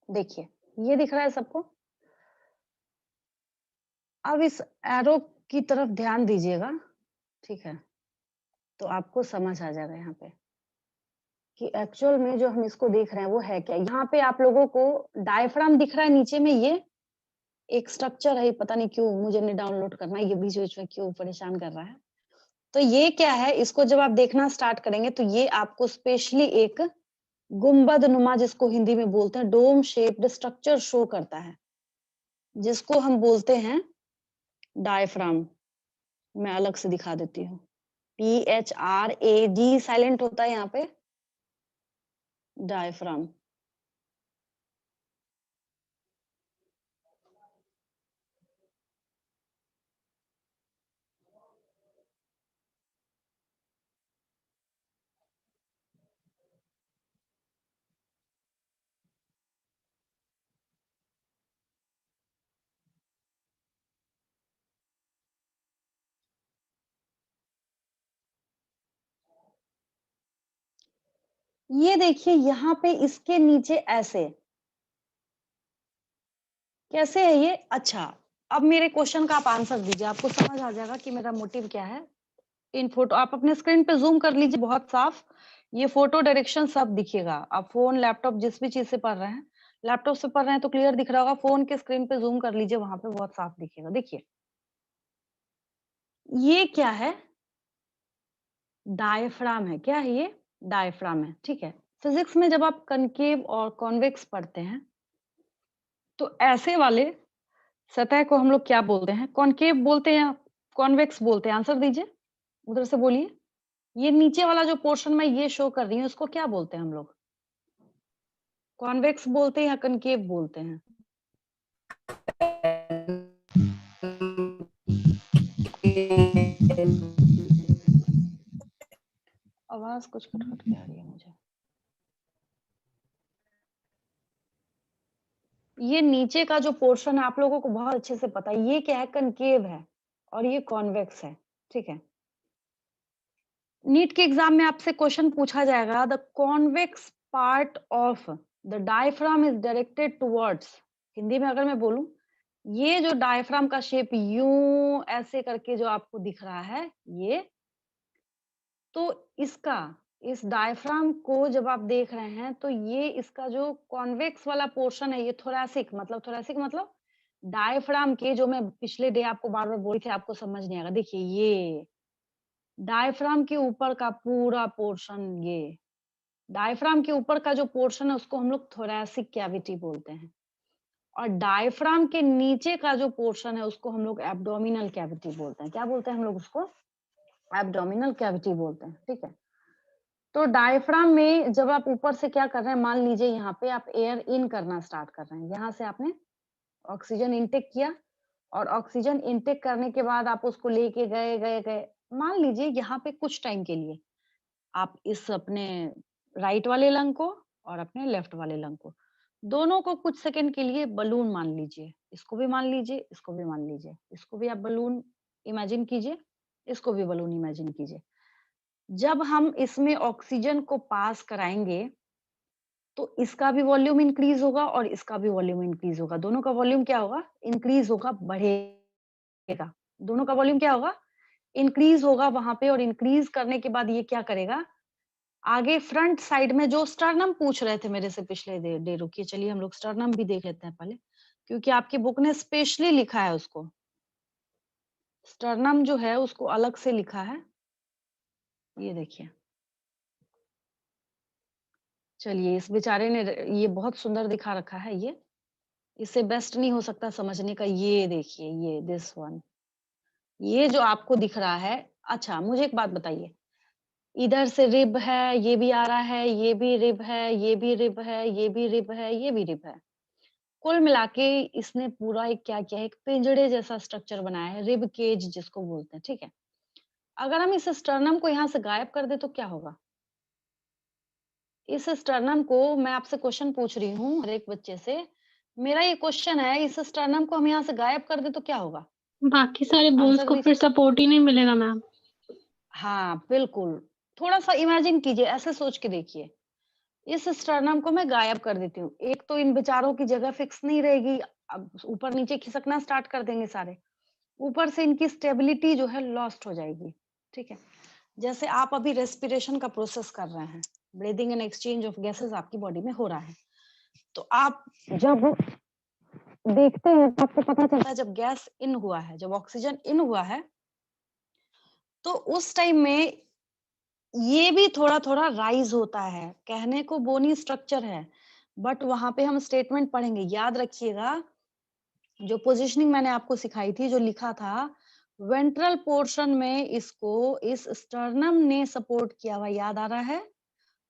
देखिए, ये दिख रहा है सबको? अब इस एरो की तरफ ध्यान दीजिएगा, ठीक है? तो आपको समझ आ जाएगा यहाँ पे कि एक्चुअल में जो हम इसको देख रहे हैं वो है क्या? यहाँ पे आप लोगों को डायफ्राम दिख रहा है नीचे में, ये एक स्ट्रक्चर है, पता नहीं क्यों मुझे नहीं डाउनलोड करना है, ये बीच-बीच में क्यों परेशान कर रहा है। तो ये क्या है? इसको जब आप देखना स्टार्ट करेंगे तो ये आपको स्पेशली एक गुम्बद नुमा, जिसको हिंदी में बोलते हैं, डोम शेप्ड स्ट्रक्चर शो करता है, जिसको हम बोलते हैं डायफ्राम। मैं अलग से दिखा देती हूँ। PHRAD साइलेंट होता है यहाँ पे, डायफ्राम। ये देखिए यहाँ पे इसके नीचे ऐसे, कैसे है ये? अच्छा, अब मेरे क्वेश्चन का आप आंसर दीजिए, आपको समझ आ जाएगा कि मेरा मोटिव क्या है। इन फोटो आप अपने स्क्रीन पे ज़ूम कर लीजिए बहुत साफ, ये फोटो डायरेक्शन सब दिखेगा। आप फ़ोन, लैपटॉप जिस भी चीज़ से पढ़ रहे हैं, लैपटॉप से पढ़ रहे हैं तो क्लियर दिख रहा होगा, फ़ोन के स्क्रीन पे ज़ूम कर लीजिए, वहाँ पे बहुत साफ दिखेगा। देखिए, ये क्या है? डायफ्राम है। क्या है ये? डायफ्राम है, ठीक है। फिज़िक्स में जब आप कनकेव और कॉन्वेक्स पढ़ते हैं, तो ऐसे वाले सतह को हम लोग क्या बोलते हैं? कॉनकेव बोलते हैं या कॉन्वेक्स बोलते हैं? आंसर दीजिए, उधर से बोलिए। ये नीचे वाला जो पोर्शन मैं ये शो कर रही हूँ, इसको क्या बोलते हैं हम लोग? कॉन्वेक्स बोलते हैं या कनकेव बोलते हैं? आवाज़ कुछ कट-कट के आ रही है मुझे। ये नीचे का जो पोर्शन है आप लोगों को बहुत अच्छे से पता है, ये क्या है? कनकेव है और ये कॉन्वेक्स है, ठीक है? नीट के एग्जाम में आपसे क्वेश्चन पूछा जाएगा, the convex part of the diaphragm is directed towards. Hindi में अगर मैं बोलूं, ये जो डायफ्राम का शेप यूं ऐसे करके जो आपको दिख रहा है, ये तो इसका, इस डायफ्राम को जब आप देख रहे हैं तो ये इसका जो कॉन्वेक्स वाला पोर्शन है, ये थोरैसिक मतलब डायफ्राम के, जो मैं पिछले डे आपको बार बार बोली थी, आपको समझ नहीं आएगा। देखिए, ये डायफ्राम के ऊपर का पूरा पोर्शन, ये डायफ्राम के ऊपर का जो पोर्शन है उसको हम लोग थोरैसिक कैविटी बोलते हैं, और डायफ्राम के नीचे का जो पोर्शन है उसको हम लोग एब्डोमिनल कैविटी बोलते हैं। क्या बोलते हैं हम लोग उसको? एब्डोमिनल कैविटी बोलते हैं, ठीक है। तो डायफ्राम में जब आप ऊपर से क्या कर रहे हैं, मान लीजिए यहाँ पे आप एयर इन करना स्टार्ट कर रहे हैं, यहाँ से आपने ऑक्सीजन इनटेक किया, और ऑक्सीजन इनटेक करने के बाद आप उसको लेके गए गए गए, मान लीजिए यहाँ पे कुछ टाइम के लिए आप इस अपने राइट वाले लंग को और अपने लेफ्ट वाले लंग को, दोनों को कुछ सेकंड के लिए बलून मान लीजिए। इसको भी मान लीजिए, इसको भी मान लीजिए, इसको भी आप बलून इमेजिन कीजिए, इसको भी बलून इमेजिन कीजिए। जब हम इसमें ऑक्सीजन को पास कराएंगे तो इसका भी वॉल्यूम इंक्रीज होगा और इसका भी वॉल्यूम इंक्रीज होगा। दोनों का वॉल्यूम क्या होगा? इंक्रीज होगा, बढ़ेगा। दोनों का वॉल्यूम क्या होगा? इंक्रीज होगा वहां पे, और इंक्रीज करने के बाद ये क्या करेगा? आगे फ्रंट साइड में जो स्टर्नम पूछ रहे थे मेरे से पिछले डे डे रुकिए, चलिए हम लोग स्टर्नम भी देख लेते हैं पहले, क्योंकि आपकी बुक ने स्पेशली लिखा है उसको। स्टर्नम जो है उसको अलग से लिखा है, ये देखिए। चलिए, इस बेचारे ने ये बहुत सुंदर दिखा रखा है ये, इससे बेस्ट नहीं हो सकता समझने का। ये देखिए, ये दिस वन, ये जो आपको दिख रहा है। अच्छा, मुझे एक बात बताइए, इधर से रिब है, ये भी आ रहा है, ये भी रिब है, ये भी रिब है, ये भी रिब है, ये भी रिब है। कुल मिला के इसने पूरा एक क्या किया है, एक पिंजड़े जैसा स्ट्रक्चर बनाया है, रिब केज जिसको बोलते हैं, ठीक है? अगर हम इस स्टर्नम को यहाँ से गायब कर दें तो क्या होगा? इस स्टर्नम को मैं आपसे क्वेश्चन पूछ रही हूँ हर एक बच्चे से, मेरा ये क्वेश्चन है, इस स्टर्नम को हम यहाँ से गायब कर दें तो क्या होगा? बाकी सारे बोन्स आंसर को फिर दीजिए। सपोर्ट ही नहीं मिलेगा मैम। हाँ, बिल्कुल। थोड़ा-सा इमेजिन कीजिए, ऐसे सोच के देखिए। इस स्टर्नम को मैं गायब कर देती हूँ। एक तो इन बेचारों की जगह फिक्स नहीं रहेगी, अब ऊपर नीचे खिसकना स्टार्ट कर देंगे सारे। ऊपर से इनकी स्टेबिलिटी जो है लॉस्ट हो जाएगी, ठीक है? जैसे आप अभी रेस्पिरेशन का प्रोसेस कर रहे हैं, breathing and exchange of gases आपकी बॉडी में हो रहा है। तो आप जब देखते हैं तो आपको पता चलता है जब गैस इन हुआ है, जब ऑक्सीजन इन हुआ है, तो उस टाइम में ये भी थोड़ा-थोड़ा राइज़ होता है। कहने को बोनी स्ट्रक्चर है, बट वहाँ पे हम स्टेटमेंट पढ़ेंगे। याद रखिएगा, जो पोज़ीशनिंग मैंने आपको सिखाई थी, जो लिखा था, वेंट्रल पोर्शन में इसको इस स्टर्नम ने सपोर्ट किया हुआ, याद आ रहा है?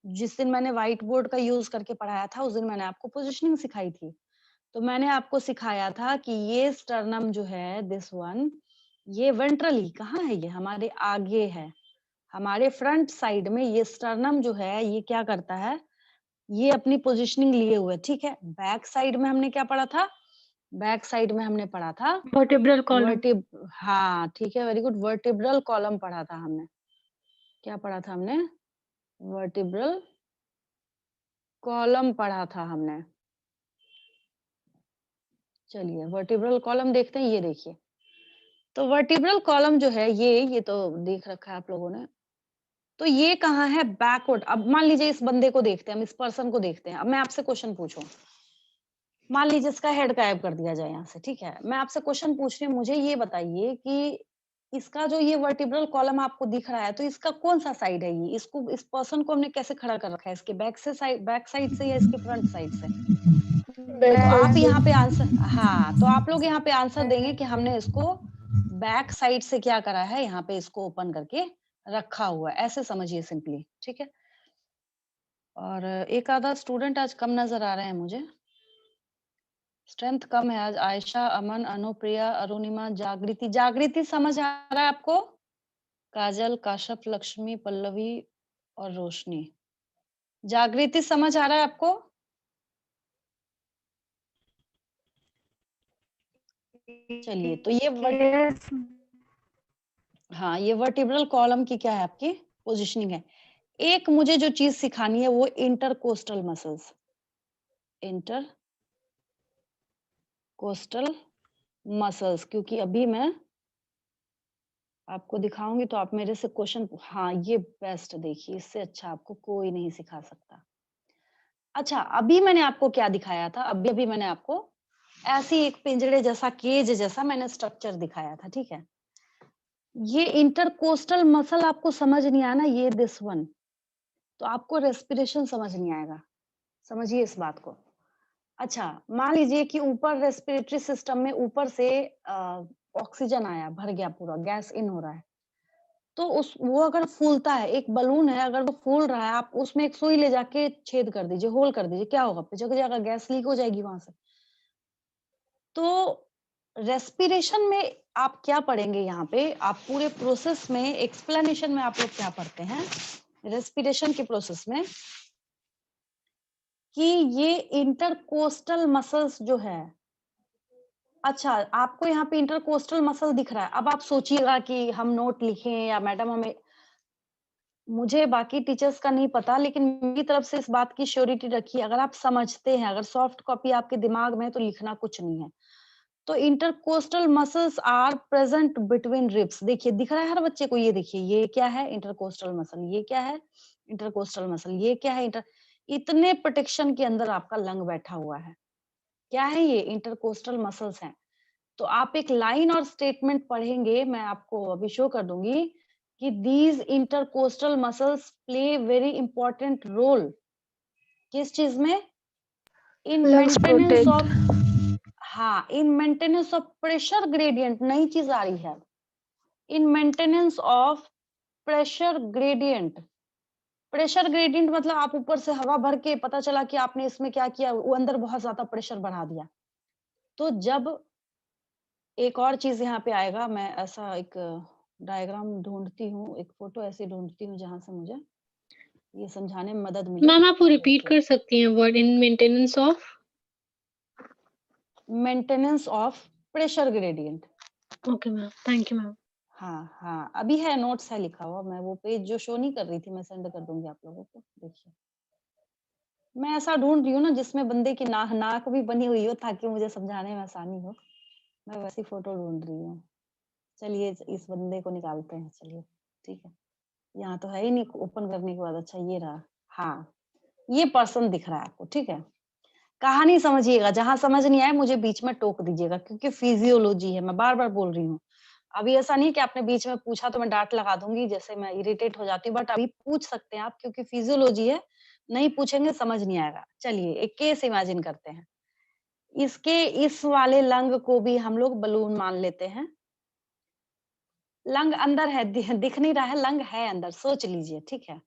जिस दिन मैंने व्हाइट बोर्ड का यूज़ करके पढ़ाया था, उस दिन मैंने आपको पोज़ीशनिंग सिखाई थी। तो मैंने आपको सिखाया था कि ये स्टर्नम जो है, दिस वन, ये वेंट्रली कहाँ है ये? हमारे आगे है। हमारे फ्रंट साइड में ये स्टर्नम जो है, ये क्या करता है, ये अपनी पोजीशनिंग लिए हुए है, ठीक है? बैक साइड में हमने क्या पढ़ा था? बैक साइड में हमने पढ़ा था वर्टिब्रल कॉलम। वर्टिब हाँ, ठीक है, वेरी गुड। वर्टिब्रल कॉलम पढ़ा था हमने। क्या पढ़ा था हमने? वर्टिब्रल कॉलम पढ़ा था हमने। चलिए, वर्टिब्रल कॉलम देखते हैं, ये देखिए। तो वर्टिब्रल कॉलम जो है, ये तो देख रखा है आप लोगों ने। तो ये कहाँ है? बैकवर्ड। अब मान लीजिए इस बंदे को देखते हैं, हम इस पर्सन को देखते हैं। अब मैं आपसे क्वेश्चन पूछूं, मान लीजिए इसका हेड गायब कर दिया जाए यहाँ से, ठीक है? मैं आपसे क्वेश्चन पूछ रही हूँ, मुझे ये बताइए कि इसका जो ये वर्टिब्रल कॉलम आपको दिख रहा है, तो इसका कौन-सा साइड है ये? इसको, इस पर्सन को हमने कैसे खड़ा कर रखा है? इसके बैक साइड से या इसके फ्रंट साइड से? बैक तो साइड आप से। यहाँ पे आंसर, हाँ, तो आप लोग यहाँ पे आंसर देंगे कि हमने इसको बैक साइड से क्या करा है, यहाँ पे इसको ओपन करके रखा हुआ है। ऐसे समझिए सिंपली, ठीक है? और एक आधा स्टूडेंट आज कम नज़र आ रहे हैं मुझे। स्ट्रेंथ कम है आज। आयशा, अमन, अनुप्रिया, अरुणिमा, जागृति। जागृति समझ आ रहा है आपको? काजल, काशफ, लक्ष्मी, पल्लवी और रोशनी। जागृति समझ आ रहा है आपको? चलिए, तो ये यस। हाँ, ये वर्टिब्रल कॉलम की क्या है आपकी पोजीशनिंग है। एक मुझे जो चीज़ सिखानी है वो इंटरकोस्टल मसल्स, इंटरकोस्टल मसल्स, क्योंकि अभी मैं आपको दिखाऊँगी तो आप मेरे से क्वेश्चन, हाँ, ये बेस्ट देखिए, इससे अच्छा आपको कोई नहीं सिखा सकता। अच्छा, अभी मैंने आपको क्या दिखाया था? अभी-अभी मैंने आपको ऐसी एक पिंजड़े जैसा, केज जैसा मैंने स्ट्रक्चर दिखाया था, ठीक है? ये इंटरकोस्टल मसल आपको समझ नहीं आया ना, ये दिस वन, तो आपको रेस्पिरेशन समझ नहीं आएगा। समझिए इस बात को। अच्छा, मान लीजिए कि ऊपर रेस्पिरेटरी सिस्टम में ऊपर से ऑक्सीजन आया, भर गया पूरा, गैस इन हो रहा है। तो उस वो अगर फूलता है, एक बलून है, अगर वो फूल रहा है, आप उसमें एक सुई ले जाके छेद कर दीजिए, होल कर दीजिए, क्या होगा? जगह-जगह गैस लीक हो जाएगी वहाँ से। तो रेस्पिरेशन में आप क्या पढ़ेंगे यहाँ पे? आप पूरे प्रोसेस में, एक्सप्लेनेशन में आप लोग क्या पढ़ते हैं? रेस्पिरेशन के प्रोसेस में, कि ये इंटरकोस्टल मसल्स जो है, अच्छा, आपको यहाँ पे इंटरकोस्टल मसल दिख रहा है। अब आप सोचिएगा कि हम नोट लिखें या मैडम हमें, मुझे बाकी टीचर्स का नहीं पता, लेकिन मेरी तरफ से इस बात की श्योरिटी रखिए, अगर आप समझते हैं, अगर सॉफ्ट कॉपी आपके दिमाग में है, तो लिखना कुछ नहीं है। तो intercostal muscles are present between ribs. देखिए, दिख रहा है हर बच्चे को, ये देखिए, ये क्या है? Intercostal muscle. ये क्या है? Intercostal muscle. ये क्या है? इंटर इतने प्रोटेक्शन के अंदर आपका लंग बैठा हुआ है। क्या है ये? इंटरकोस्टल मसल्स हैं। तो आप एक लाइन और स्टेटमेंट पढ़ेंगे, मैं आपको अभी शो कर दूंगी, कि these intercostal muscles play very important role किस चीज में? In lungs maintenance protect. Of, हाँ, in maintenance of pressure gradient, नई चीज आ रही है, in maintenance of pressure gradient. Pressure gradient मतलब आप ऊपर से हवा भर के, पता चला कि आपने इसमें क्या किया, वो अंदर बहुत ज्यादा प्रेशर बढ़ा दिया। तो जब, एक और चीज़ यहाँ पे आएगा, मैं ऐसा एक डायग्राम ढूँढती हूँ, एक फ़ोटो ऐसी ढूँढती हूँ जहाँ से मुझे ये समझाने में मदद मिले। मैम आप वो रिपीट ओके, कर सकती हैं word in maintenance of. Maintenance of pressure gradient. Okay ma'am, thank you ma'am. हाँ, हाँ, अभी है, नोट्स है लिखा हुआ, मैं वो पेज जो शो नहीं कर रही थी, मैं सेंड कर दूँगी आप लोगों को, देखिए। मैं ऐसा ढूंढ रही हूँ ना जिसमें बंदे की नाक भी बनी हुई हो ताकि मुझे समझाने में आसानी हो। मैं वैसी फोटो ढूंढ रही हूँ। चलिए इस बंदे को निकालते हैं, चलिए ठीक है। यहाँ तो है ही नहीं, ओपन करने के बाद अच्छा ये रहा। हाँ, ये पर्सन दिख रहा है आपको, ठीक है। कहानी समझिएगा, जहां समझ नहीं आए मुझे बीच में टोक दीजिएगा क्योंकि फिजियोलॉजी है, मैं बार बार बोल रही हूँ। अभी ऐसा नहीं कि आपने बीच में पूछा तो मैं डांट लगा दूंगी, जैसे मैं इरिटेट हो जाती हूँ, बट अभी पूछ सकते हैं आप क्योंकि फिजियोलॉजी है। नहीं पूछेंगे समझ नहीं आएगा। चलिए एक केस इमेजिन करते हैं। इसके इस वाले लंग को भी हम लोग बलून मान लेते हैं। लंग अंदर है, दिख नहीं रहा है, लंग है अंदर, सोच लीजिए, ठीक है।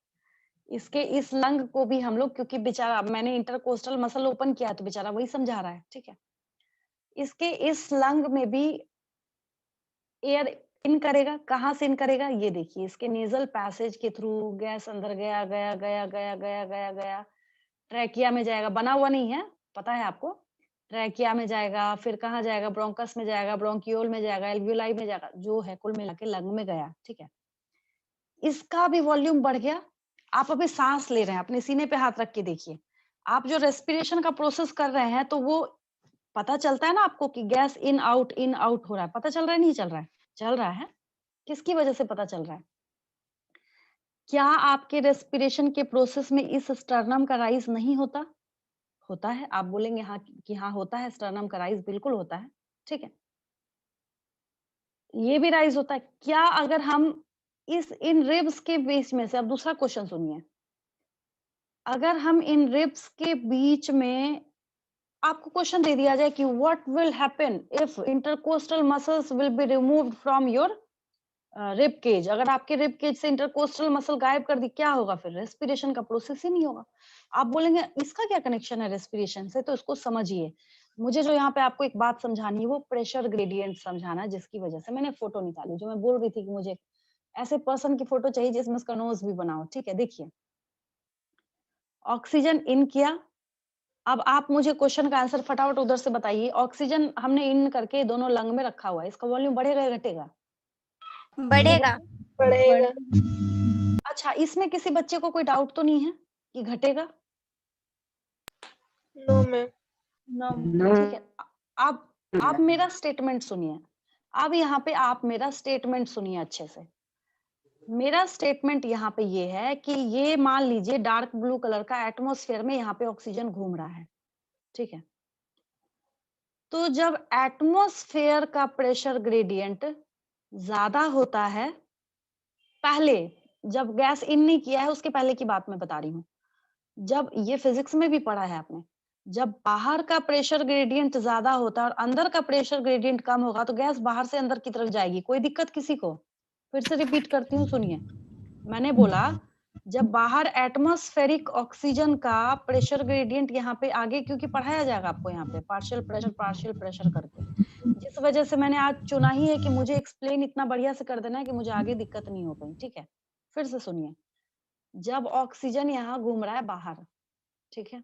इसके इस लंग को भी हम लोग, क्योंकि बेचारा मैंने इंटरकोस्टल मसल ओपन किया तो बेचारा वही समझा रहा है, ठीक है। इसके इस लंग में भी एयर इन करेगा, कहाँ से इन करेगा? ये देखिए, इसके नेज़ल पैसेज के थ्रू गैस अंदर गया, गया, गया, गया, गया, गया, गया, ट्रैकिया में जाएगा, बना हुआ नहीं है, पता है आपको। ट्रैकिया में जाएगा, फिर कहाँ जाएगा? ब्रोंकस में जाएगा, ब्रोंकियोल में जाएगा, एल्वियोलाई में जाएगा, जो है कुल मिला के लंग में गया, ठीक है। इसका भी वॉल्यूम बढ़ गया। आप अभी सांस ले रहे हैं, अपने सीने पे हाथ रख के देखिए। आप जो रेस्पिरेशन का प्रोसेस कर रहे हैं, तो वो पता चलता है ना आपको कि गैस इन आउट हो रहा है। पता चल रहा है, नहीं चल रहा है? चल रहा है। किसकी वजह से पता चल रहा है? क्या आपके रेस्पिरेशन के प्रोसेस में इस स्टर्नम का राइज नहीं होता? होता है। आप बोलेंगे हाँ कि हाँ होता है, स्टर्नम का राइज बिल्कुल होता है। ठीक है। ये भी राइज होता है। क्या अगर हम इस इन रिब्स के बीच में से, अब दूसरा क्वेश्चन सुनिए। अगर हम इन रिब्स के बीच में आपको क्वेश्चन दे दिया जाए कि what will happen if intercostal muscles will be removed from your rib cage. अगर आपके रिब केज से इंटरकोस्टल मसल गायब कर दी, क्या होगा फिर? रेस्पिरेशन का प्रोसेस ही नहीं होगा। आप बोलेंगे इसका क्या कनेक्शन है रेस्पिरेशन से? तो इसको समझिए। मुझे जो यहाँ पे आपको एक बात समझानी है वो प्रेशर ग्रेडियंट समझाना है, जिसकी वजह से मैंने फोटो निकाली। जो मैं बोल रही थी कि मुझे ऐसे पर्सन की फोटो चाहिए जिसमें उसका नोज भी बनाओ। ठीक है, देखिए ऑक्सीजन इन किया। अब आप मुझे क्वेश्चन का आंसर फटाफट उधर से बताइए। ऑक्सीजन हमने इन करके दोनों लंग में रखा हुआ है, इसका वॉल्यूम बढ़ेगा या घटेगा? मुझे बढ़ेगा। बढ़ेगा। अच्छा, इसमें किसी बच्चे को कोई डाउट तो नहीं है कि घटेगा? No ma'am. ठीक है। अब आप मेरा स्टेटमेंट सुनिए। अब यहाँ पे आप मेरा स्टेटमेंट सुनिए अच्छे से। मेरा स्टेटमेंट यहाँ पे ये है कि ये मान लीजिए डार्क ब्लू कलर का एटमॉस्फेयर में यहाँ पे ऑक्सीजन घूम रहा है, ठीक है। तो जब एटमॉस्फेयर का प्रेशर ग्रेडियंट ज्यादा होता है, पहले जब गैस इन नहीं किया है उसके पहले की बात मैं बता रही हूँ। जब ये फिजिक्स में भी पढ़ा है आपने, जब बाहर का प्रेशर ग्रेडियंट ज्यादा होता है और अंदर का प्रेशर ग्रेडियंट कम होगा तो गैस बाहर से अंदर की तरफ जाएगी। कोई दिक्कत किसी को? फिर से रिपीट करती हूँ, सुनिए। मैंने बोला जब बाहर एटमॉस्फेरिक ऑक्सीजन का प्रेशर ग्रेडियंट यहाँ पे आगे, क्योंकि पढ़ाया जाएगा आपको यहाँ पे पार्शियल प्रेशर करके, जिस वजह से मैंने आज चुना ही है कि मुझे एक्सप्लेन इतना बढ़िया से कर देना है कि मुझे आगे दिक्कत नहीं हो पाई। ठीक है, फिर से सुनिए। जब ऑक्सीजन यहाँ घूम रहा है बाहर, ठीक है,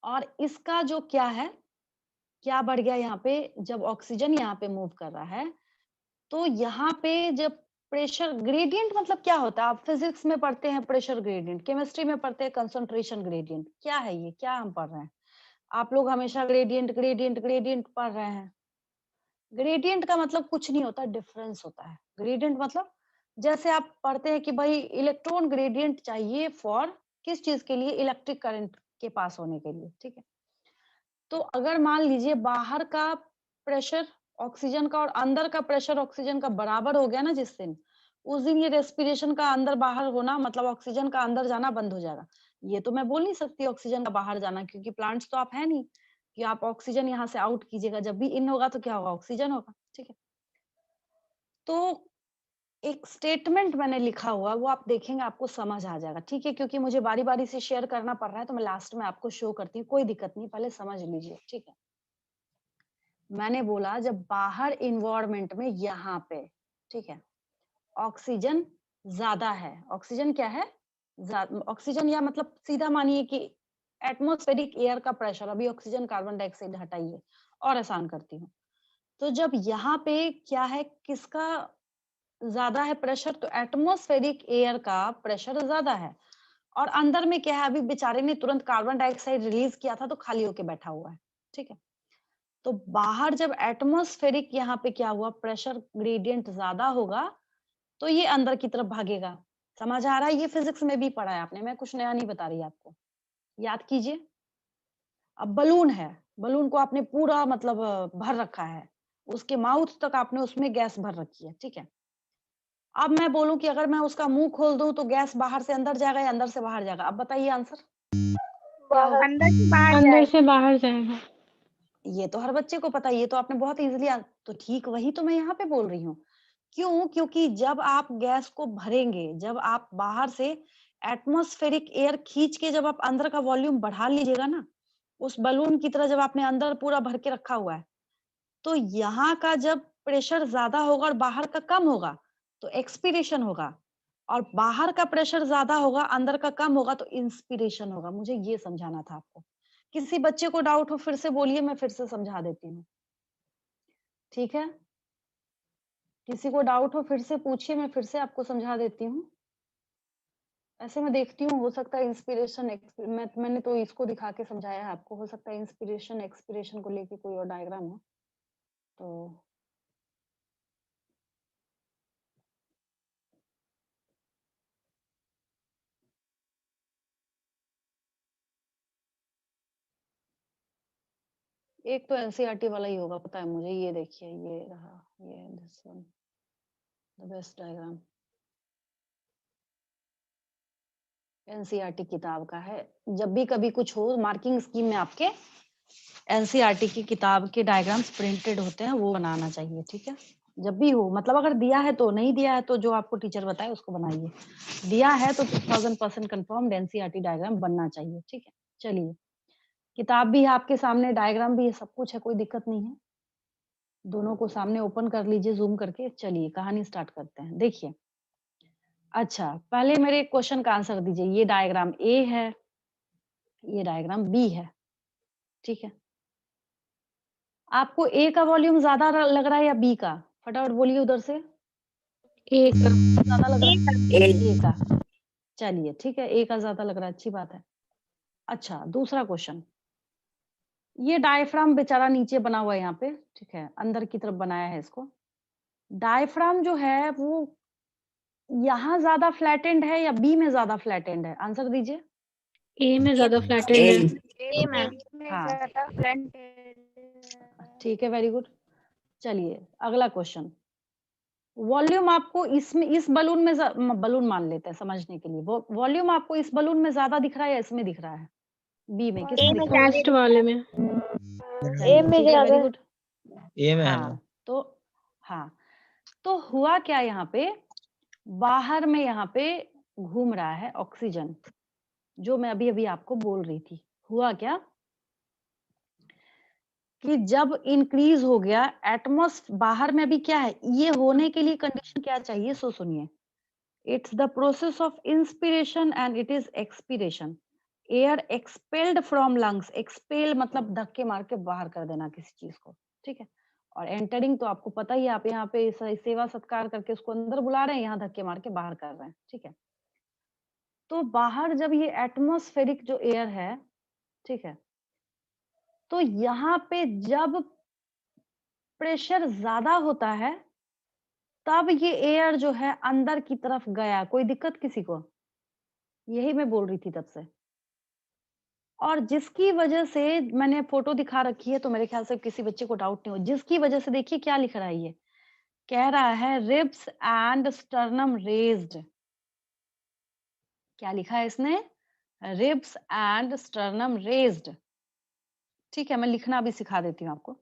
और इसका जो क्या है, क्या बढ़ गया यहाँ पे? जब ऑक्सीजन यहाँ पे मूव कर रहा है तो यहाँ पे जब प्रेशर ग्रेडियंट मतलब क्या होता है? आप फिजिक्स में पढ़ते हैं प्रेशर ग्रेडियंट, केमिस्ट्री में पढ़ते हैं कंसंट्रेशन ग्रेडियंट। क्या है ये? क्या हम पढ़ रहे हैं? आप लोग हमेशा ग्रेडियंट ग्रेडियंट ग्रेडियंट पढ़ रहे हैं। ग्रेडियंट का मतलब कुछ नहीं होता, डिफरेंस होता है। ग्रेडियंट मतलब जैसे आप पढ़ते हैं कि भाई इलेक्ट्रॉन ग्रेडियंट चाहिए फॉर किस चीज के लिए? इलेक्ट्रिक करंट के पास होने के लिए, ठीक है। तो अगर मान लीजिए बाहर का प्रेशर ऑक्सीजन का और अंदर का प्रेशर ऑक्सीजन का बराबर हो गया ना जिस दिन, उस दिन ये रेस्पिरेशन का अंदर बाहर होना मतलब ऑक्सीजन का अंदर जाना बंद हो जाएगा। ये तो मैं बोल नहीं सकती ऑक्सीजन का बाहर जाना, क्योंकि प्लांट्स तो आप है नहीं कि आप ऑक्सीजन यहाँ से आउट कीजिएगा। जब भी इन होगा तो क्या होगा? ऑक्सीजन होगा, ठीक है। तो एक स्टेटमेंट मैंने लिखा हुआ वो आप देखेंगे आपको समझ आ जाएगा, ठीक है। क्योंकि मुझे बारी बारी से शेयर करना पड़ रहा है तो मैं लास्ट में आपको शो करती हूँ, कोई दिक्कत नहीं, पहले समझ लीजिए, ठीक है। मैंने बोला जब बाहर इन्वायरमेंट में यहाँ पे, ठीक है, ऑक्सीजन ज्यादा है। ऑक्सीजन क्या है? ऑक्सीजन, या मतलब सीधा मानिए कि एटमॉस्फेरिक एयर का प्रेशर, अभी ऑक्सीजन कार्बन डाइऑक्साइड हटाइए और आसान करती हूँ। तो जब यहाँ पे क्या है, किसका ज्यादा है प्रेशर? तो एटमॉस्फेरिक एयर का प्रेशर ज्यादा है। और अंदर में क्या है, अभी बेचारे ने तुरंत कार्बन डाइऑक्साइड रिलीज किया था तो खाली होके बैठा हुआ है, ठीक है। तो बाहर जब एटमॉस्फेरिक यहाँ पे क्या हुआ, प्रेशर ग्रेडियंट ज्यादा होगा तो ये अंदर की तरफ भागेगा। समझ आ रहा है? ये फिजिक्स में भी पढ़ा है आपने, मैं कुछ नया नहीं बता रही आपको। याद कीजिए। अब बलून है, बलून को आपने पूरा मतलब भर रखा है, उसके माउथ तक आपने उसमें गैस भर रखी है, ठीक है। अब मैं बोलूं कि अगर मैं उसका मुंह खोल दूं तो गैस बाहर से अंदर जाएगा या अंदर से बाहर जाएगा? अब बताइए आंसर क्या होगा? अंदर से बाहर अंदर जाएगा। से बाहर जाएगा। ये तो हर बच्चे को पता है, ये तो आपने बहुत इजीली तो ठीक वही तो मैं यहाँ पे बोल रही हूँ। क्यों? क्योंकि जब आप गैस को भरेंगे, जब आप बाहर से एटमॉस्फेरिक एयर खींच के जब आप अंदर का वॉल्यूम बढ़ा लीजिएगा ना, उस बलून की तरह जब आपने अंदर पूरा भर के रखा हुआ है, तो यहाँ का जब प्रेशर ज्यादा होगा और बाहर का कम होगा तो एक्सपीरेशन होगा, और बाहर का प्रेशर ज्यादा होगा अंदर का कम होगा तो इंस्पिरेशन होगा। मुझे ये समझाना था आपको। किसी बच्चे को डाउट हो फिर से बोलिए, मैं फिर से समझा देती हूँ, ठीक है। किसी को डाउट हो फिर से पूछिए, मैं फिर से आपको समझा देती हूँ। ऐसे मैं देखती हूँ, हो सकता है इंस्पिरेशन मैंने तो इसको दिखा के समझाया है आपको, हो सकता है इंस्पिरेशन एक्सपिरेशन को लेके कोई और डायग्राम हो तो। एक तो एनसीईआरटी वाला ही होगा, पता है मुझे। ये देखिए, ये रहा, ये this one, the best diagram. NCERT किताब का है। जब भी कभी कुछ हो मार्किंग स्कीम में आपके एनसीईआरटी की किताब के डायग्राम्स प्रिंटेड होते हैं, वो बनाना चाहिए, ठीक है। जब भी हो, मतलब अगर दिया है तो, नहीं दिया है तो जो आपको टीचर बताए उसको बनाइए। दिया है तो 2000% कंफर्म्ड एनसीईआरटी डायग्राम बनना चाहिए, ठीक है। चलिए, किताब भी है आपके सामने, डायग्राम भी है, सब कुछ है, कोई दिक्कत नहीं है। दोनों को सामने ओपन कर लीजिए जूम करके। चलिए कहानी स्टार्ट करते हैं। देखिए, अच्छा पहले मेरे क्वेश्चन का आंसर दीजिए। ये डायग्राम ए है, ये डायग्राम बी है, ठीक है। आपको ए का वॉल्यूम ज्यादा लग रहा है या बी का? फटाफट बोलिए उधर से। एक ज्यादा लग रहा है एक ए का। चलिए ठीक है, ए का ज्यादा लग रहा है, अच्छी बात है। अच्छा दूसरा क्वेश्चन, ये डायफ्राम बेचारा नीचे बना हुआ है यहाँ पे, ठीक है, अंदर की तरफ बनाया है इसको। डायफ्राम जो है वो यहाँ ज्यादा फ्लैटेंड है या बी में ज्यादा फ्लैटेंड है? आंसर दीजिए। ए में ज्यादा फ्लैटेंड है। ए मैम। हाँ ज्यादा फ्रंट ठीक है, वेरी गुड। चलिए अगला क्वेश्चन, वॉल्यूम आपको इसमें, इस बलून में बलून मान लेते हैं समझने के लिए, वॉल्यूम आपको इस बलून में ज्यादा दिख रहा है या इसमें दिख रहा है? बी में, किस ए में में दिख रहा है? फर्स्ट वाले में। ए में ठीक है, वेरी ज्यादा। गुड। ए में है ना। हाँ तो, हाँ तो हुआ क्या यहाँ पे, बाहर में यहाँ पे घूम रहा है ऑक्सीजन, जो मैं अभी अभी आपको बोल रही थी। हुआ क्या कि जब इंक्रीज हो गया एटमॉस्फेयर, बाहर में अभी क्या है, ये होने के लिए कंडीशन क्या चाहिए, सो सुनिए। It's the process of inspiration and it is expiration. Air expelled from lungs, expel मतलब धक्के मार के बाहर कर देना किसी चीज को, ठीक है। और एंटरिंग तो आपको पता ही है, आप यहाँ पे सेवा सत्कार करके उसको अंदर बुला रहे हैं, यहाँ धक्के मार के बाहर कर रहे हैं, ठीक है। तो बाहर जब ये एटमॉस्फेरिक जो एयर है, ठीक है, तो यहाँ पे जब प्रेशर ज्यादा होता है तब ये एयर जो है अंदर की तरफ गया। कोई दिक्कत किसी को? यही मैं बोल रही थी तब से। और जिसकी वजह से मैंने फोटो दिखा रखी है तो मेरे ख्याल से किसी बच्चे को डाउट नहीं हो, जिसकी वजह से देखिए क्या लिख रहा है, ये कह रहा है रिब्स एंड स्टर्नम रेज्ड। क्या लिखा है इसने? रिब्स एंड स्टर्नम रेज्ड, ठीक है। मैं लिखना भी सिखा देती हूँ आपको।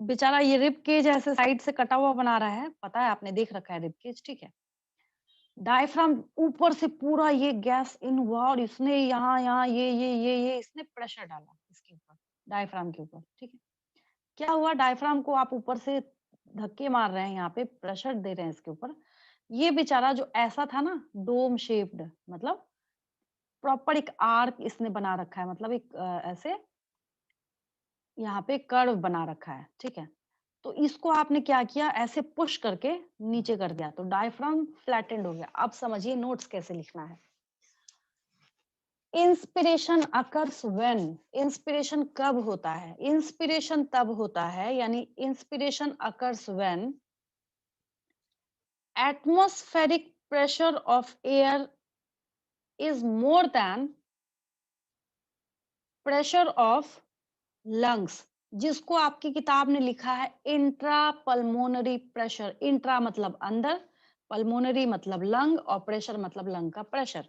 बेचारा ये रिब केज ऐसे साइड से कटा हुआ बना रहा है, पता है आपने देख रखा है रिब केज, ठीक है। डायफ्राम ऊपर से पूरा ये गैस इन हुआ और इसने यहाँ यहाँ ये इसने प्रेशर डाला इसके ऊपर, डायफ्राम के ऊपर, ठीक है। क्या हुआ, डायफ्राम को आप ऊपर से धक्के मार रहे हैं, यहाँ पे प्रेशर दे रहे हैं इसके ऊपर। ये बेचारा जो ऐसा था ना, डोम शेप्ड, मतलब प्रॉपर एक आर्क इसने बना रखा है, मतलब एक ऐसे यहाँ पे कर्व बना रखा है, ठीक है। तो इसको आपने क्या किया, ऐसे पुश करके नीचे कर दिया तो डायफ्राम फ्लैटेंड हो गया। अब समझिए नोट्स कैसे लिखना है। इंस्पिरेशन अकर्स व्हेन, इंस्पिरेशन कब होता है? इंस्पिरेशन तब होता है, यानी inspiration occurs when atmospheric pressure of air is more than pressure of lungs, जिसको आपकी किताब ने लिखा है इंट्रा पल्मोनरी प्रेशर। इंट्रा मतलब अंदर, पल्मोनरी मतलब लंग, और प्रेशर मतलब लंग का प्रेशर।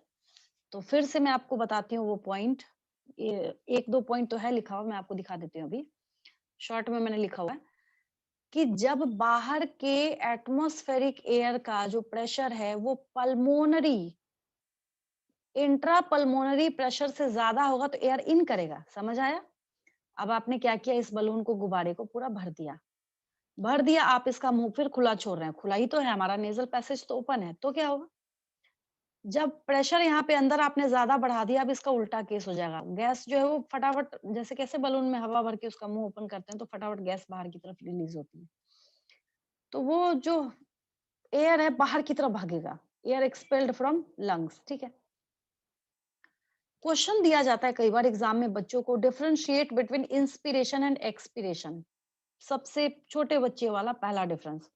तो फिर से मैं आपको बताती हूँ वो पॉइंट, एक दो पॉइंट तो है लिखा हुआ, मैं आपको दिखा देती हूँ अभी। शॉर्ट में मैंने लिखा हुआ है कि जब बाहर के एटमॉस्फेरिक एयर का जो प्रेशर है वो पल्मोनरी, इंट्रा पल्मोनरी प्रेशर से ज्यादा होगा तो एयर इन करेगा। समझ आया? अब आपने क्या किया, इस बलून को, गुब्बारे को पूरा भर दिया आप इसका मुंह फिर खुला छोड़ रहे हैं। खुला ही तो है, हमारा नेजल पैसेज तो ओपन है, तो क्या होगा? जब प्रेशर यहाँ पे अंदर आपने ज्यादा बढ़ा दिया, अब इसका उल्टा केस हो जाएगा। गैस जो है वो फटाफट, जैसे कैसे बलून में हवा भर के उसका मुंह ओपन करते हैं तो फटाफट गैस बाहर की तरफ रिलीज होती है, तो वो जो एयर है बाहर की तरफ भागेगा, एयर एक्सपेल्ड फ्रॉम लंग्स। ठीक है, क्वेश्चन दिया जाता है कई बार एग्जाम में बच्चों को, differentiate between inspiration and expiration. सबसे छोटे बच्चे वाला पहला डिफरेंस,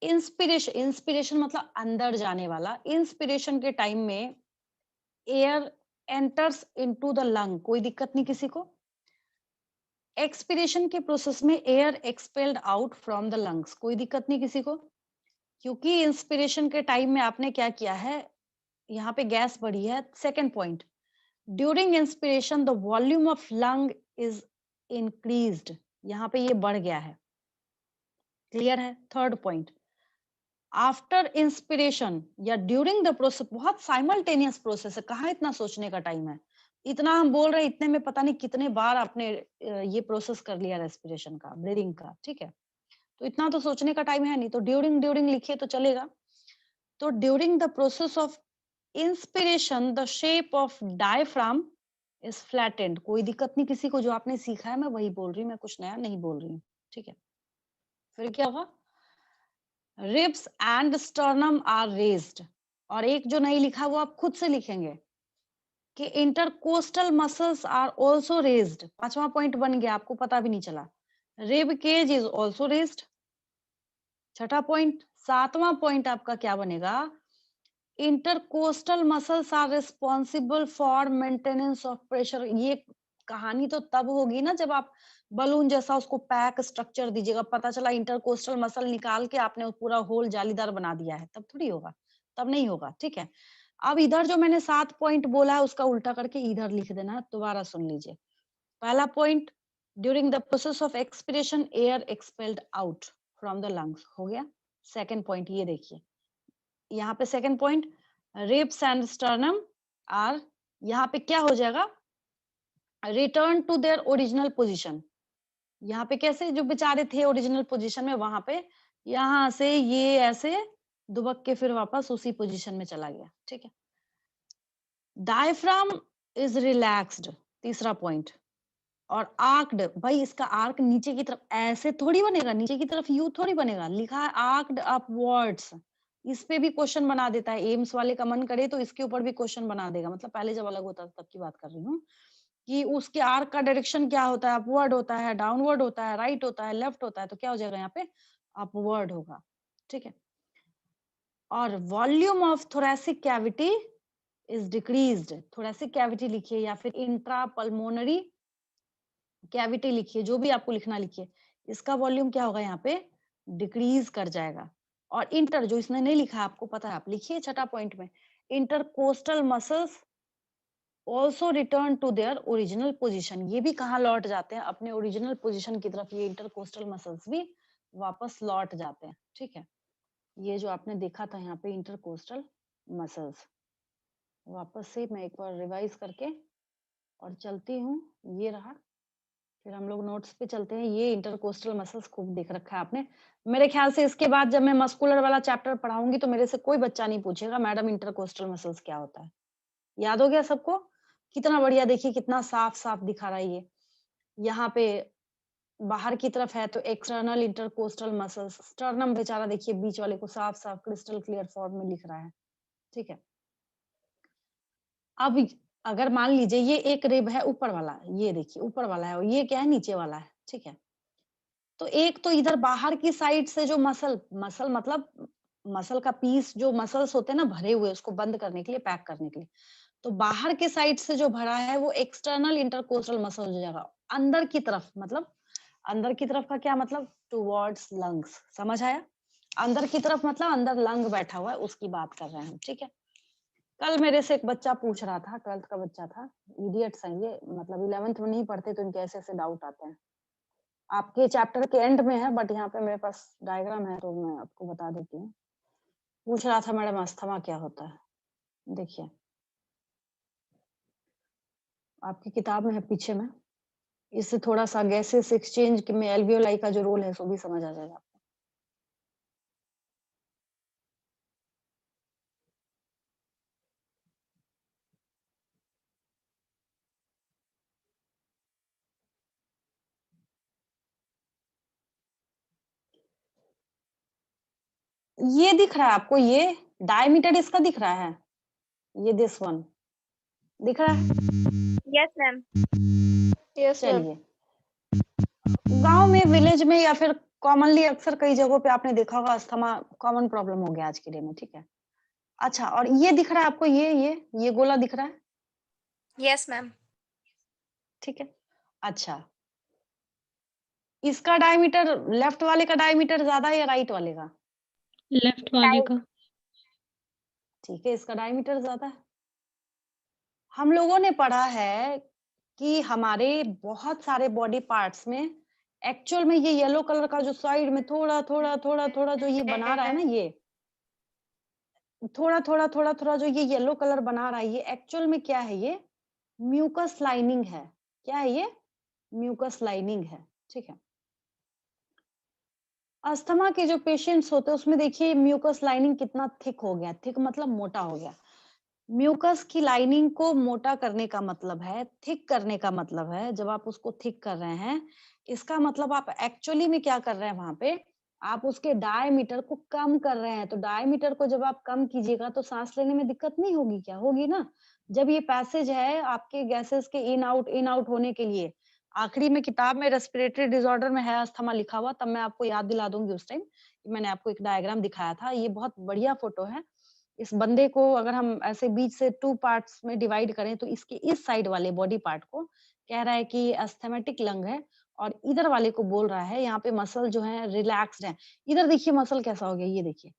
इंस्पिरेशन, इंस्पिरेशन मतलब अंदर जाने वाला। इंस्पिरेशन के टाइम में air enters into the lung, कोई दिक्कत नहीं किसी को। एक्सपिरेशन के प्रोसेस में air expelled out from the lungs, कोई दिक्कत नहीं किसी को, क्योंकि इंस्पिरेशन के टाइम में आपने क्या किया है, यहाँ पे गैस बढ़ी है। Second point, during inspiration the volume of lung is increased, यहाँ पे ये बढ़ गया है। क्लियर है? थर्ड पॉइंट, आफ्टर इंस्पिरेशन या ड्यूरिंग द प्रोसेस, बहुत साइमल्टेनियस प्रोसेस है, कहाँ इतना सोचने का टाइम है। इतना हम बोल रहे हैं, इतने में पता नहीं कितने बार आपने ये प्रोसेस कर लिया रेस्पिरेशन का, ब्रीदिंग का। ठीक है, तो इतना तो सोचने का टाइम है नहीं, तो ड्यूरिंग ड्यूरिंग लिखिए तो चलेगा। तो during the process of inspiration the shape of diaphragm is flattened, कोई दिक्कत नहीं किसी को, जो आपने सीखा है मैं वही बोल रही हूँ, मैं कुछ नया नहीं बोल रही हूँ। ठीक है, फिर क्या होगा, ribs and sternum are raised, और एक जो नहीं लिखा वो आप खुद से लिखेंगे कि intercostal muscles are also raised. पांचवा पॉइंट बन गया, आपको पता भी नहीं चला। Rib cage is also raised. छठा पॉइंट, सातवां पॉइंट आपका क्या बनेगा, intercostal muscles are responsible for maintenance of pressure. ये कहानी तो तब होगी ना जब आप बलून जैसा उसको पैक स्ट्रक्चर दीजिएगा, पता चला इंटरकोस्टल मसल निकाल के आपने पूरा होल जालीदार बना दिया है, तब थोड़ी होगा, तब नहीं होगा। ठीक है, अब इधर जो मैंने 7 पॉइंट बोला है उसका उल्टा करके इधर लिख देना। दोबारा सुन लीजिए। पहला point, during the process of expiration air expelled out from the lungs, हो गया। सेकंड पॉइंट ये देखिए, यहाँ पे second point, ribs and sternum are, यहाँ पे क्या हो जाएगा, return to their original position. यहाँ पे कैसे, जो बेचारे थे ओरिजिनल पोजीशन में, वहां पे यहाँ से ये ऐसे दुबक के फिर वापस उसी पोजीशन में चला गया। ठीक है, डायफ्राम इज रिलैक्स्ड, तीसरा पॉइंट, और आर्क्ड, भाई इसका आर्क नीचे की तरफ ऐसे थोड़ी बनेगा, नीचे की तरफ यू थोड़ी बनेगा, लिखा है आर्क्ड अपवर्ड्स। इस पे भी क्वेश्चन बना देता है, एम्स वाले का मन करे तो इसके ऊपर भी क्वेश्चन बना देगा। मतलब पहले जब अलग होता था तब की बात कर रही हूँ, कि उसके आर्क का डायरेक्शन क्या होता है, अपवर्ड होता है, डाउनवर्ड होता है, राइट होता है, लेफ्ट होता है, तो क्या हो जाएगा यहाँ पे, अपवर्ड होगा। ठीक है, और volume of thoracic cavity is decreased, thoracic cavity लिखिए या फिर इंट्रा पल्मोनरी कैविटी लिखिए, जो भी आपको लिखना लिखिए, इसका वॉल्यूम क्या होगा यहाँ पे, डिक्रीज कर जाएगा। और इंटर, जो इसने नहीं लिखा आपको पता है, आप लिखिए छठा पॉइंट में, intercostal muscles also return to their original position, ये भी कहाँ लौट जाते हैं, अपने ओरिजिनल पोजिशन की तरफ, ये इंटरकोस्टल मसल्स भी वापस लौट जाते हैं। ठीक है, ये जो आपने देखा था यहाँ पे इंटरकोस्टल मसल्स, वापस से मैं एक बार रिवाइज करके और चलती हूँ, ये रहा, फिर हम लोग नोट्स पे चलते हैं। ये इंटरकोस्टल मसल्स खूब देख रखा है आपने, मेरे ख्याल से इसके बाद जब मैं मस्कुलर वाला चैप्टर पढ़ाऊंगी तो मेरे से कोई बच्चा नहीं पूछेगा मैडम इंटरकोस्टल मसल्स क्या होता है। याद हो गया सबको? कितना बढ़िया, देखिए कितना साफ साफ दिखा रहा है ये। यहाँ पे बाहर की तरफ है तो एक्सटर्नल इंटरकोस्टल मसल्स, स्टर्नम बेचारा देखिए बीच वाले को साफ साफ क्रिस्टल क्लियर फॉर्म में लिख रहा है। ठीक है, अब अगर मान लीजिए ये एक रिब है ऊपर वाला, ये देखिए ऊपर वाला है और ये क्या है नीचे वाला है, ठीक है? तो एक तो इधर बाहर की साइड से जो मसल मतलब मसल का पीस जो मसल्स होते हैं ना भरे हुए उसको बंद करने के लिए, पैक करने के लिए। तो बाहर के साइड से जो भरा है वो एक्सटर्नल इंटरकोस्टल मसल हो जाएगा। अंदर की तरफ मतलब अंदर की तरफ का क्या मतलब टुवर्ड्स लंग्स, समझ आया? अंदर की तरफ मतलब अंदर लंग बैठा हुआ है उसकी बात कर रहे हैं हम, ठीक है? कल मेरे से एक बच्चा पूछ रहा था, 12th का बच्चा था, इडियट्स हैं ये, मतलब 11th में नहीं पढ़ते तो इनके ऐसे-ऐसे डाउट आते हैं। आपके चैप्टर के एंड में है बट यहाँ पे मेरे पास डायग्राम है तो मैं आपको बता देती हूँ। पूछ रहा था मैडम अस्थमा क्या होता है? देखिए, आपकी किताब में है पीछे में। इससे थोड़ा-सा गैसेस एक्सचेंज क में एल्वियोलाई का जो रोल है सो भी समझ आ जाएगा। ये दिख रहा है आपको ये? डायमीटर इसका दिख रहा है? ये दिस वन दिख रहा है? Yes, ma'am. Yes, ma'am. चलिए, गाँव में, विलेज में या फिर कॉमनली अक्सर कई जगहों पे आपने देखा होगा अस्थमा कॉमन प्रॉब्लम हो गया आज के डे में, ठीक है? अच्छा और ये दिख रहा है आपको ये गोला दिख रहा है? Yes, ma'am. ठीक है। अच्छा, इसका डायमीटर लेफ्ट वाले का डायमीटर ज़्यादा है या राइट वाले का? लेफ्ट वाले का। ठीक है, इसका डायमीटर ज़्यादा है। हम लोगों ने पढ़ा है कि हमारे बहुत सारे बॉडी पार्ट्स में एक्चुअल में ये येलो कलर का जो साइड में थोड़ा जो ये बना रहा है ना ये, थोड़ा जो ये येलो कलर बना रहा है ये एक्चुअल में क्या है ये? म्यूकस लाइनिंग है। क्या है ये? म्यूकस लाइनिंग है, ठीक है। अस्थमा के जो पेशेंट्स होते हैं उसमें देखिए म्यूकस लाइनिंग कितना थिक हो गया, थिक मतलब मोटा हो गया। म्यूकस की लाइनिंग को मोटा करने का मतलब है, थिक करने का मतलब है, जब आप उसको थिक कर रहे हैं, इसका मतलब आप एक्चुअली में क्या कर रहे हैं वहाँ पे, आप उसके डायमीटर को कम कर रहे हैं। तो डायमीटर को जब आप कम कीजिएगा तो साँस लेने में दिक्कत नहीं होगी क्या? होगी ना। जब ये पैसेज है आपके गैसेस के इन आउट होने के लिए, आखिरी में किताब में रेस्पिरेटरी डिसऑर्डर में है अस्थमा लिखा हुआ, तब मैं आपको याद दिला दूँगी उस टाइम, मैंने आपको एक डायग्राम दिखाया था। ये बहुत बढ़िया फ़ोटो है। इस बंदे को अगर हम ऐसे बीच से 2 पार्ट्स में डिवाइड करें तो इसके इस साइड वाले बॉडी पार्ट को कह रहा है कि ये अस्थमैटिक लंग है और इधर वाले को बोल रहा है यहाँ पे मसल जो है रिलैक्स्ड है। इधर देखिए मसल कैसा हो गया ये देखिए,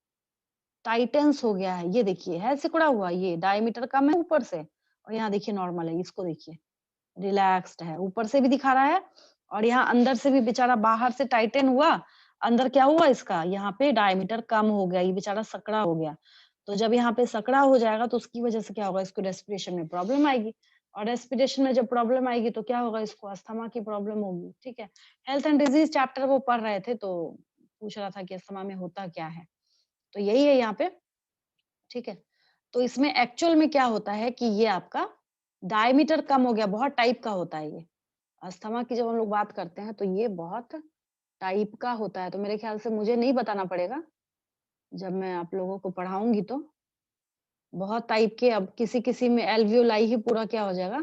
टाइटेंस हो गया है, ये देखिए है सिकुड़ा हुआ, ये डायमीटर कम है ऊपर से और यहाँ देखिए नॉर्मल है, इसको देखिए रिलैक्स्ड है, ऊपर से भी दिखा रहा है और यहाँ अंदर से भी बेचारा बाहर से टाइटन हुआ, अंदर क्या हुआ इसका यहाँ पे डायमीटर कम हो गया, ये बेचारा सकड़ा हो गया। तो जब यहाँ पे सकड़ा हो जाएगा तो उसकी वजह से क्या होगा, इसको रेस्पिरेशन में प्रॉब्लम आएगी और रेस्पिरेशन में जब प्रॉब्लम आएगी तो क्या होगा, इसको अस्थमा की प्रॉब्लम होगी, ठीक है। हेल्थ एंड डिजीज चैप्टर वो पढ़ रहे थे तो पूछ रहा था कि अस्थमा में होता क्या है, तो यही है यहाँ पे, ठीक है। तो इसमें एक्चुअल में क्या होता है कि ये आपका डायमीटर कम हो गया, बहुत टाइप का होता है ये। अस्थमा की जब हम लोग बात करते हैं तो ये बहुत टाइप का होता है, तो मेरे ख्याल से मुझे नहीं बताना पड़ेगा, जब मैं आप लोगों को पढ़ाऊँगी तो। बहुत टाइप के अब किसी-किसी में एल्वियोलाई ही पूरा क्या हो जाएगा,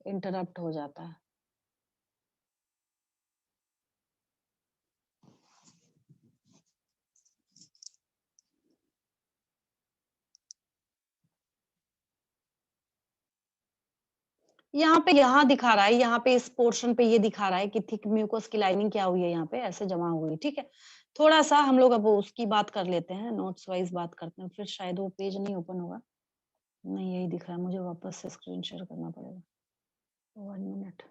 इंटरप्ट हो जाता है। यहाँ दिखा रहा है, यहाँ पे इस पोर्शन पे ये दिखा रहा है कि थिक म्यूकस की लाइनिंग क्या हुई है यहाँ पे, ऐसे जमा हुई है, ठीक है। थोड़ा-सा हम लोग अब उसकी बात कर लेते हैं, नोट्स वाइज़ बात करते हैं, फिर शायद वो पेज नहीं ओपन होगा। नहीं, यही दिख रहा है, मुझे वापस से स्क्रीन शेयर करना पड़ेगा। 1 मिनट।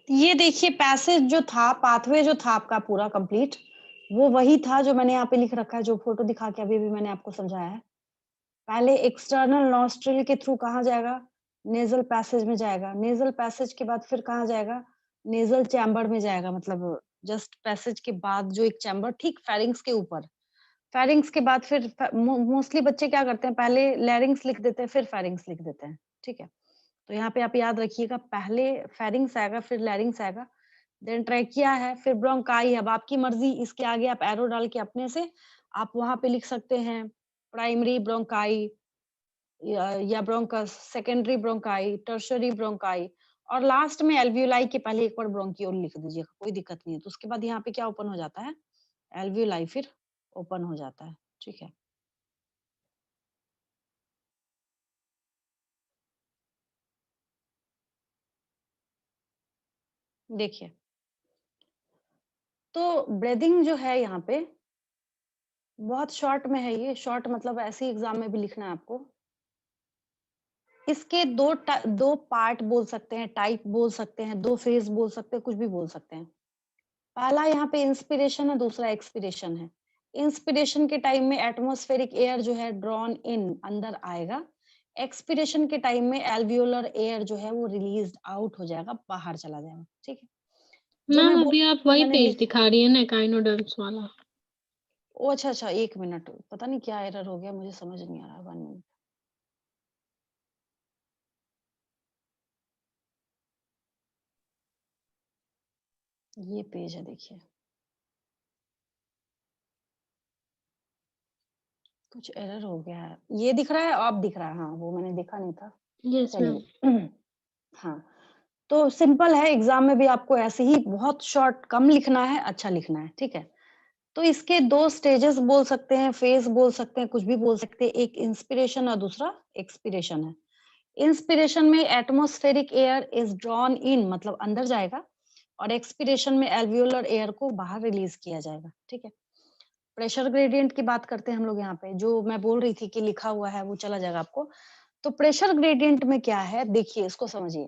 ये देखिए पैसेज जो था, पाथवे जो था आपका पूरा कंप्लीट, वो वही था जो मैंने यहाँ पे लिख रखा है, जो फोटो दिखा के अभी भी मैंने आपको समझाया है। पहले एक्सटर्नल नॉस्ट्रिल के थ्रू कहाँ जाएगा? नेज़ल पैसेज में जाएगा। नेज़ल पैसेज के बाद फिर कहाँ जाएगा? नेज़ल चैम्बर में जाएगा, मतलब जस्ट पैसेज के बाद जो एक चैम्बर ठीक फेरिंग्स के ऊपर। फेरिंग्स के बाद फिर मोस्टली बच्चे क्या करते हैं, पहले लैरिंग्स लिख देते हैं, फिर फेरिंग्स लिख देते हैं, ठीक है? तो यहाँ पे आप याद रखिएगा, पहले फेरिंग्स आएगा, फिर लैरिंग्स आएगा, देन ट्रैकिया है, फिर ब्रोंकाई है। अब आपकी मर्जी, इसके आगे आप एरो डाल के अपने से आप वहां पे लिख सकते हैं प्राइमरी ब्रोंकाई या bronchus, secondary bronchi, tertiary bronchi, और लास्ट में एल्वियोलाई के पहले एक बार ब्रोंकियोल लिख दीजिएगा, कोई दिक्कत नहीं है। तो उसके बाद यहाँ पे क्या ओपन हो जाता है? एल्वियोलाई फिर ओपन हो जाता है, ठीक है? देखिए, तो ब्रीदिंग जो है यहाँ पे बहुत शॉर्ट में है। ये शॉर्ट मतलब ऐसे ही एग्जाम में भी लिखना है आपको। इसके दो पार्ट बोल सकते हैं, टाइप बोल सकते हैं, दो फेज बोल सकते हैं, कुछ भी बोल सकते हैं। पहला यहाँ पे इंस्पिरेशन है, दूसरा एक्सपिरेशन है। इंस्पिरेशन के टाइम में एटमॉस्फेरिक एयर जो है ड्रॉन इन, अंदर आएगा। एक्सपिरेशन के टाइम में एल्वियोलर एयर जो है वो रिलीज आउट हो जाएगा, बाहर चला जाएगा, ठीक है? जो मैम मैं अभी आप जो वही मैंने पेज लिख दिखा रही है ना, एकाइनोडर्म्स वाला। ओ अच्छा अच्छा, 1 मिनट, पता नहीं क्या एरर हो गया, मुझे समझ नहीं आ रहा। 1 मिनट। ये पेज है, देखिए कुछ एरर हो गया है। ये दिख रहा है, आप दिख रहा है? हाँ, वो मैंने देखा नहीं था। Yes ma'am. चलिए हाँ, तो सिंपल है, एग्जाम में भी आपको ऐसे ही बहुत शॉर्ट, कम लिखना है, अच्छा लिखना है, ठीक है? तो इसके दो स्टेजेस बोल सकते हैं, फेज बोल सकते हैं, कुछ भी बोल सकते हैं। एक इंस्पिरेशन और दूसरा एक्सपिरेशन है। इंस्पिरेशन में atmospheric air is drawn in, मतलब अंदर जाएगा, और एक्सपिरेशन में एल्वियोलर एयर को बाहर रिलीज किया जाएगा, ठीक है? प्रेशर ग्रेडियंट की बात करते हैं हम लोग यहाँ पे, जो मैं बोल रही थी कि लिखा हुआ है वो चला जाएगा आपको। तो प्रेशर ग्रेडियंट में क्या है, देखिए इसको समझिए।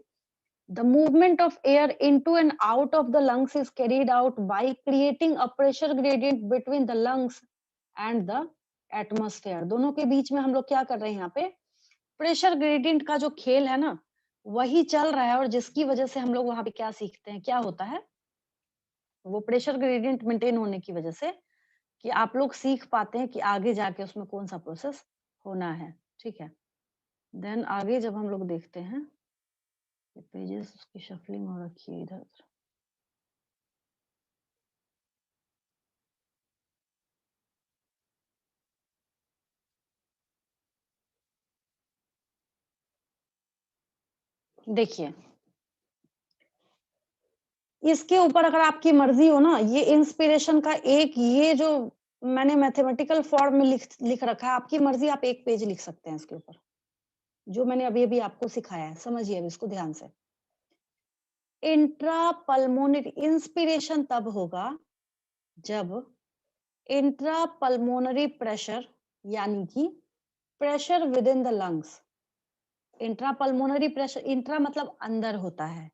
The movement of air into and out of the lungs is carried out by creating a pressure gradient between the lungs and the atmosphere. दोनों के बीच में हम लोग क्या कर रहे हैं यहाँ पे? प्रेशर ग्रेडियंट का जो खेल है ना, वही चल रहा है, और जिसकी वजह से हम लोग वहां पे क्या सीखते हैं, क्या होता है? वो प्रेशर ग्रेडियंट मेंटेन होने की वजह से कि आप लोग सीख पाते हैं कि आगे जाके उसमें कौन सा प्रोसेस होना है, ठीक है? देन आगे जब हम लोग देखते हैं, पेजेस उसकी शफलिंग हो रखी है इधर। देखिए, इसके ऊपर अगर आपकी मर्जी हो ना, ये इंस्पिरेशन का एक, ये जो मैंने मैथमेटिकल फॉर्म में लिख रखा है, आपकी मर्जी, आप एक पेज लिख सकते हैं इसके ऊपर, जो मैंने अभी अभी आपको सिखाया है। समझिए अब इसको ध्यान से। इंट्रा पल्मोनरी इंस्पिरेशन तब होगा जब इंट्रा पल्मोनरी प्रेशर, यानी कि pressure with in the lungs. Intra pulmonary pressure, intra मतलब अंदर होता है,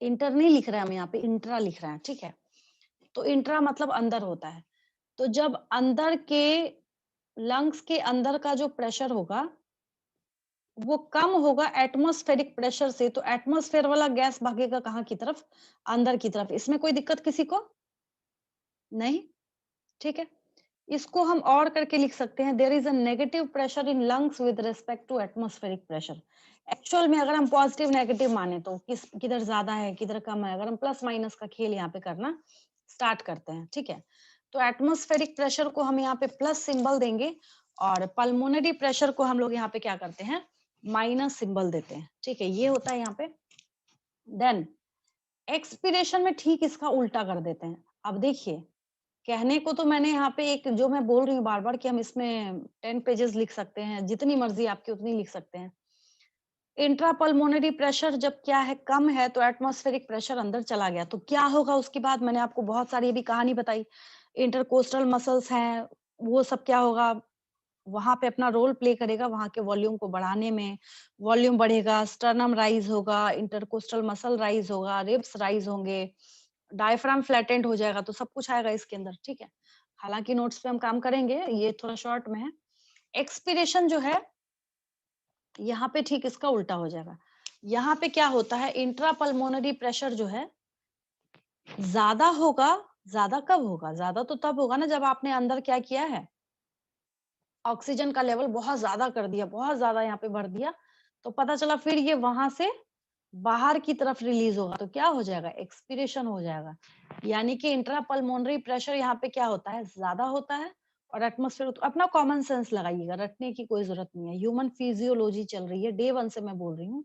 इंटर नहीं लिख रहे हैं हम यहाँ पे, इंट्रा लिख रहे हैं, ठीक है? तो इंट्रा मतलब अंदर होता है। तो जब अंदर के लंग्स के अंदर का जो प्रेशर होगा वो कम होगा एटमॉस्फेरिक प्रेशर से, तो एटमॉस्फेयर वाला गैस भागेगा कहाँ की तरफ? अंदर की तरफ। इसमें कोई दिक्कत किसी को नहीं? ठीक है, इसको हम और करके लिख सकते हैं, there is a negative pressure in lungs with respect to atmospheric pressure. Actual में अगर हम पॉजिटिव नेगेटिव माने तो किधर ज्यादा है किधर कम है, अगर हम प्लस माइनस का खेल यहाँ पे करना स्टार्ट करते हैं, ठीक है? तो एटमॉस्फेरिक प्रेशर को हम यहाँ पे प्लस सिंबल देंगे, और पल्मोनरी प्रेशर को हम लोग यहाँ पे क्या करते हैं? माइनस सिंबल देते हैं, ठीक है? ये होता है यहाँ पे। देन एक्सपिरेशन में ठीक इसका उल्टा कर देते हैं। अब देखिए, कहने को तो मैंने यहाँ पे एक, जो मैं बोल रही हूँ बार बार कि हम इसमें 10 पेजेस लिख सकते हैं, जितनी मर्जी आपकी उतनी लिख सकते हैं। इंट्रापल्मोनरी प्रेशर जब क्या है, कम है, तो एटमॉस्फेरिक प्रेशर अंदर चला गया, तो क्या होगा उसके बाद? मैंने आपको बहुत सारी भी कहानी बताई, इंटरकोस्टल मसल्स हैं, वो सब क्या होगा, वहां पे अपना रोल प्ले करेगा, वहां के वॉल्यूम को बढ़ाने में। वॉल्यूम बढ़ेगा, स्टर्नम राइज होगा, इंटरकोस्टल मसल राइज होगा, रिब्स राइज होंगे, डायफ्राम फ्लैटेंड हो जाएगा, तो सब कुछ आएगा इसके अंदर, ठीक है? हालांकि नोट्स पे हम काम करेंगे, ये थोड़ा शॉर्ट में है। एक्सपीरेशन जो है यहाँ पे ठीक इसका उल्टा हो जाएगा। यहाँ पे क्या होता है, इंट्रापल्मोनरी प्रेशर जो है ज्यादा होगा। ज्यादा कब होगा? ज्यादा तो तब होगा ना जब आपने अंदर क्या किया है, ऑक्सीजन का लेवल बहुत ज्यादा कर दिया, बहुत ज्यादा यहाँ पे भर दिया, तो पता चला फिर ये वहां से बाहर की तरफ रिलीज होगा, तो क्या हो जाएगा, एक्सपीरेशन हो जाएगा। यानी कि इंट्रापल्मोनरी प्रेशर यहाँ पे क्या होता है, ज्यादा होता है। और एटमोस्फेयर, तो अपना कॉमन सेंस लगाइएगा, रटने की कोई जरूरत नहीं है। ह्यूमन फिजियोलॉजी चल रही है, डे 1 से मैं बोल रही हूँ,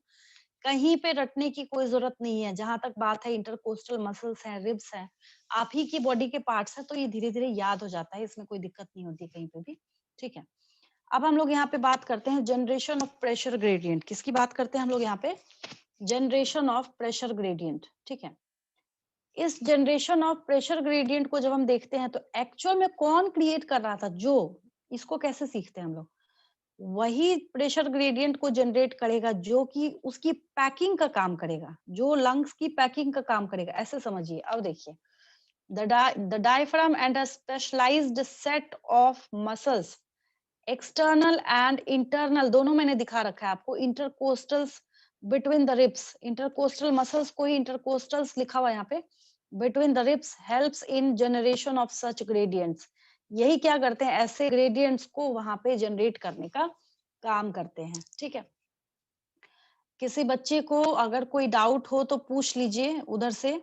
कहीं पे रटने की कोई जरूरत नहीं है। जहां तक बात है, इंटरकोस्टल मसल्स हैं, रिब्स हैं, आप ही की बॉडी के पार्ट्स हैं, तो ये धीरे धीरे याद हो जाता है, इसमें कोई दिक्कत नहीं होती कहीं पे भी। ठीक है, अब हम लोग यहाँ पे बात करते हैं जनरेशन ऑफ प्रेशर ग्रेडियंट। किसकी बात करते हैं हम लोग यहाँ पे? Generation of pressure gradient. ठीक है, इस जनरेशन ऑफ प्रेशर ग्रेडियंट को जब हम देखते हैं तो एक्चुअल में कौन क्रिएट कर रहा था, जो इसको कैसे सीखते हैं हम लोग, वही प्रेशर ग्रेडियंट को जनरेट करेगा जो कि उसकी पैकिंग का काम करेगा, जो लंग्स की पैकिंग का काम करेगा। ऐसे समझिए। अब देखिए, the diaphragm and a specialised set of muscles, external and internal, दोनों मैंने दिखा रखा है आपको। Intercostals between the ribs, intercostal muscles को ही इंटरकोस्टल्स लिखा हुआ है यहाँ पे, between the ribs helps in generation of such gradients. यही क्या करते हैं, ऐसे ग्रेडियंट्स को वहां पे जनरेट करने का काम करते हैं। ठीक है, किसी बच्चे को अगर कोई डाउट हो तो पूछ लीजिए उधर से।